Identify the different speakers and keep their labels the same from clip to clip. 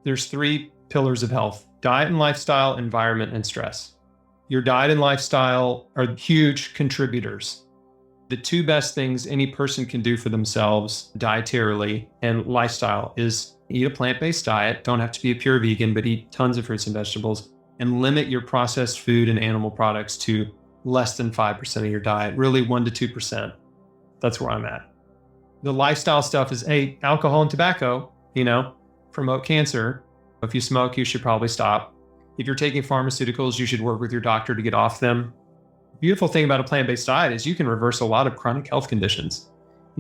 Speaker 1: There's three pillars of health: diet and lifestyle, environment, and stress. Your diet and lifestyle are huge contributors. The two best things any person can do for themselves dietarily and lifestyle is eat a plant-based diet. Don't have to be a pure vegan, but eat tons of fruits and vegetables, and limit your processed food and animal products to less than 5% of your diet, really 1% to 2%. That's where I'm at. The lifestyle stuff is, hey, alcohol and tobacco, promote cancer. If you smoke, you should probably stop. If you're taking pharmaceuticals, you should work with your doctor to get off them. The beautiful thing about a plant-based diet is you can reverse a lot of chronic health conditions,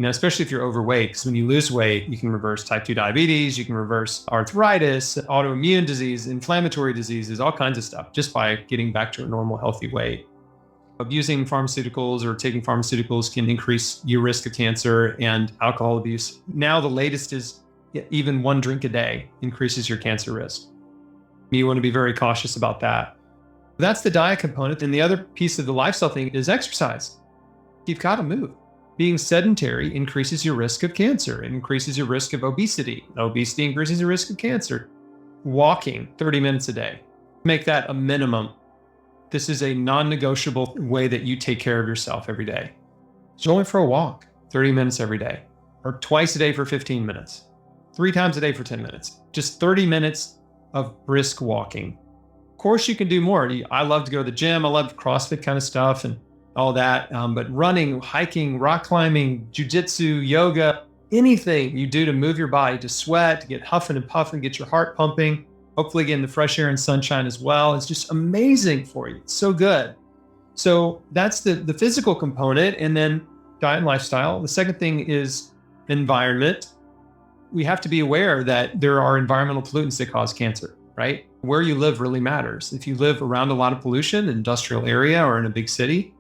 Speaker 1: especially if you're overweight, because when you lose weight, you can reverse type 2 diabetes, you can reverse arthritis, autoimmune disease, inflammatory diseases, all kinds of stuff, just by getting back to a normal, healthy weight. Abusing pharmaceuticals or taking pharmaceuticals can increase your risk of cancer and alcohol abuse. Now the latest is even one drink a day increases your cancer risk. You want to be very cautious about that. That's the diet component. And the other piece of the lifestyle thing is exercise. You've got to move. Being sedentary increases your risk of cancer. It increases your risk of obesity. Obesity increases your risk of cancer. Walking 30 minutes a day. Make that a minimum. This is a non-negotiable way that you take care of yourself every day. Just going for a walk 30 minutes every day, or twice a day for 15 minutes, 3 times a day for 10 minutes, just 30 minutes of brisk walking. Of course, you can do more. I love to go to the gym. I love CrossFit kind of stuff and all that. But running, hiking, rock climbing, jujitsu, yoga, anything you do to move your body, to sweat, to get huffing and puffing, get your heart pumping, hopefully get in the fresh air and sunshine as well. It's just amazing for you. It's so good. So that's the physical component. And then diet and lifestyle. The second thing is environment. We have to be aware that there are environmental pollutants that cause cancer, right? Where you live really matters. If you live around a lot of pollution, an industrial area or in a big city,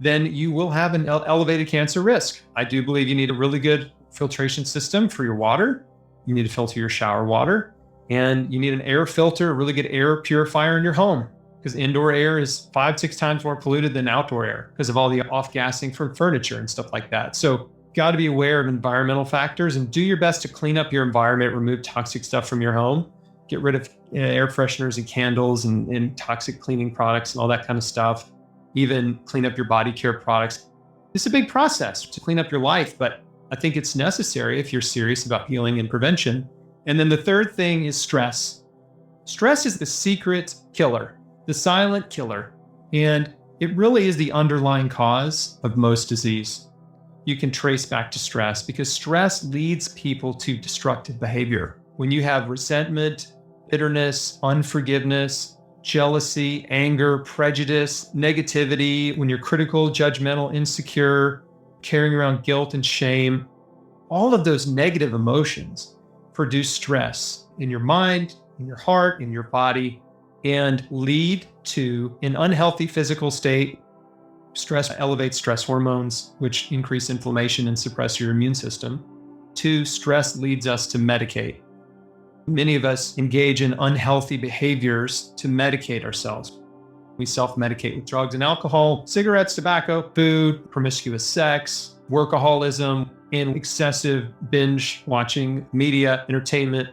Speaker 1: then you will have an elevated cancer risk. I do believe you need a really good filtration system for your water. You need to filter your shower water, and you need an air filter, a really good air purifier in your home, because indoor air is 5-6 times more polluted than outdoor air because of all the off-gassing from furniture and stuff like that. So got to be aware of environmental factors and do your best to clean up your environment, remove toxic stuff from your home, get rid of air fresheners and candles and toxic cleaning products and all that kind of stuff. Even clean up your body care products. It's a big process to clean up your life, but I think it's necessary if you're serious about healing and prevention. And then the third thing is stress. Stress is the secret killer, the silent killer, and it really is the underlying cause of most disease. You can trace back to stress because stress leads people to destructive behavior. When you have resentment, bitterness, unforgiveness, jealousy, anger, prejudice, negativity, when you're critical, judgmental, insecure, carrying around guilt and shame, all of those negative emotions produce stress in your mind, in your heart, in your body, and lead to an unhealthy physical state. Stress elevates stress hormones, which increase inflammation and suppress your immune system. 2, stress leads us to medicate. Many of us engage in unhealthy behaviors to medicate ourselves. We self-medicate with drugs and alcohol, cigarettes, tobacco, food, promiscuous sex, workaholism, and excessive binge watching media, entertainment.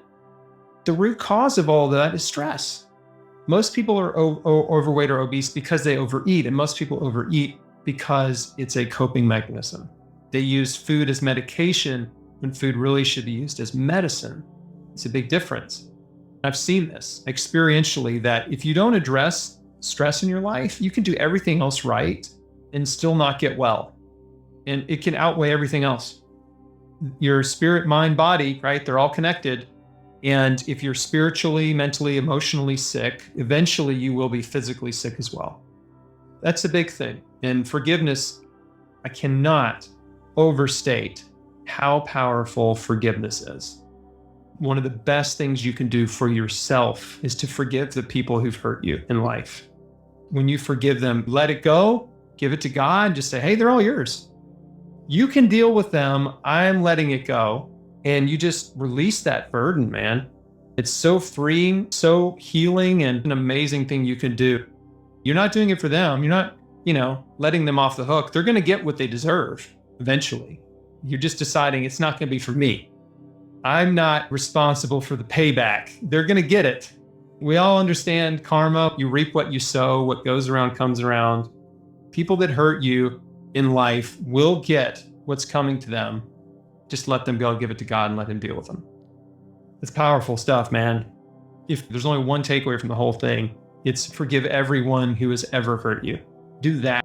Speaker 1: The root cause of all that is stress. Most people are overweight or obese because they overeat, and most people overeat because it's a coping mechanism. They use food as medication when food really should be used as medicine. It's a big difference. I've seen this experientially, that if you don't address stress in your life, you can do everything else right and still not get well. And it can outweigh everything else. Your spirit, mind, body, right? They're all connected. And if you're spiritually, mentally, emotionally sick, eventually you will be physically sick as well. That's a big thing. And forgiveness, I cannot overstate how powerful forgiveness is. One of the best things you can do for yourself is to forgive the people who've hurt you in life. When you forgive them, let it go, give it to God, just say, hey, they're all yours. You can deal with them. I'm letting it go. And you just release that burden, man. It's so freeing, so healing, and an amazing thing you can do. You're not doing it for them. You're not, letting them off the hook. They're going to get what they deserve eventually. You're just deciding it's not going to be for me. I'm not responsible for the payback. They're going to get it. We all understand karma. You reap what you sow. What goes around comes around. People that hurt you in life will get what's coming to them. Just let them go, give it to God, and let Him deal with them. It's powerful stuff, man. If there's only one takeaway from the whole thing, it's forgive everyone who has ever hurt you. Do that.